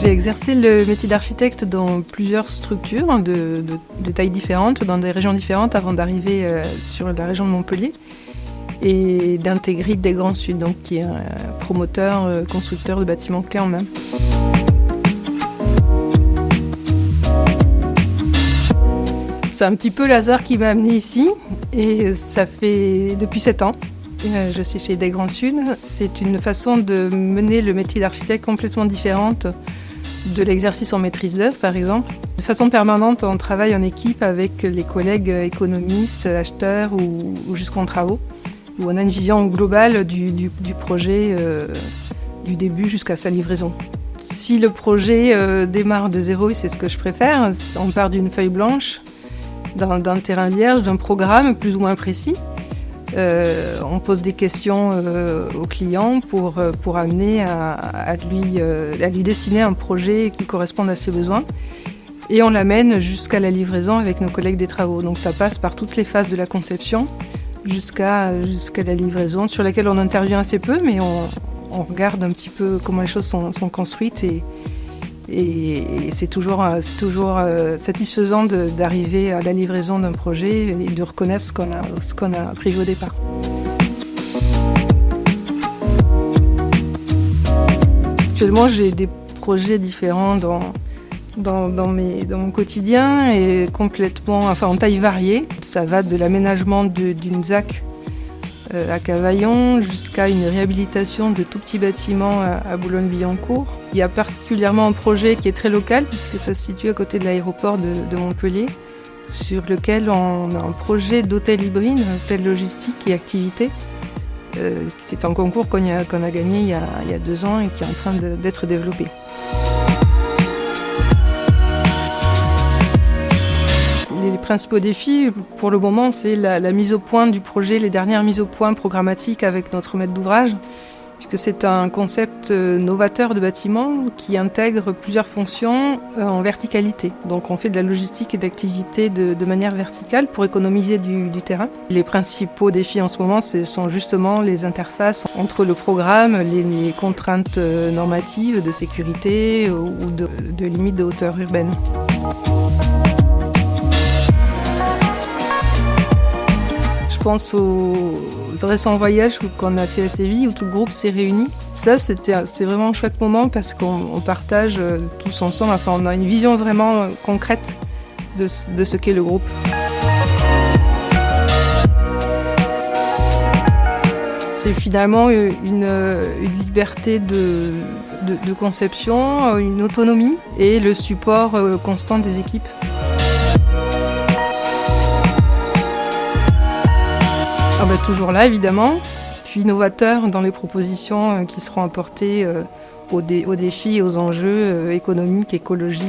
J'ai exercé le métier d'architecte dans plusieurs structures de tailles différentes, dans des régions différentes avant d'arriver sur la région de Montpellier et d'intégrer Des Grands Sud, donc, qui est un promoteur, constructeur de bâtiments clés en main. C'est un petit peu le hasard qui m'a amenée ici et ça fait depuis 7 ans. Je suis chez Des Grands Sud. C'est une façon de mener le métier d'architecte complètement différente de l'exercice en maîtrise d'œuvre, par exemple. De façon permanente, on travaille en équipe avec les collègues économistes, acheteurs ou jusqu'en travaux, où on a une vision globale du projet, du début jusqu'à sa livraison. Si le projet démarre de zéro, et c'est ce que je préfère, on part d'une feuille blanche, d'un terrain vierge, d'un programme plus ou moins précis. On pose des questions au client pour amener à lui dessiner un projet qui corresponde à ses besoins. Et on l'amène jusqu'à la livraison avec nos collègues des travaux. Donc ça passe par toutes les phases de la conception jusqu'à la livraison, sur laquelle on intervient assez peu, mais on regarde un petit peu comment les choses sont construites et c'est toujours satisfaisant d'arriver à la livraison d'un projet et de reconnaître ce qu'on a prévu au départ. Actuellement, j'ai des projets différents dans mon quotidien et en taille variée. Ça va de l'aménagement d'une ZAC à Cavaillon jusqu'à une réhabilitation de tout petits bâtiments à Boulogne-Billancourt. Il y a particulièrement un projet qui est très local puisque ça se situe à côté de l'aéroport de Montpellier, sur lequel on a un projet d'hôtel hybride, hôtel logistique et activité. C'est un concours qu'on a gagné il y a 2 ans et qui est en train d'être développé. Les principaux défis, pour le moment, c'est la mise au point du projet, les dernières mises au point programmatiques avec notre maître d'ouvrage, puisque c'est un concept novateur de bâtiment qui intègre plusieurs fonctions en verticalité. Donc on fait de la logistique et de l'activité de manière verticale pour économiser du terrain. Les principaux défis en ce moment, ce sont justement les interfaces entre le programme, les contraintes normatives de sécurité ou de limites de hauteur urbaine. Je pense au récent voyage qu'on a fait à Séville où tout le groupe s'est réuni. Ça, c'est vraiment un chouette moment parce qu'on partage tous ensemble, enfin on a une vision vraiment concrète de ce qu'est le groupe. C'est finalement une liberté de conception, une autonomie et le support constant des équipes. Toujours là, évidemment, puis novateur dans les propositions qui seront apportées aux défis et aux enjeux économiques, écologiques.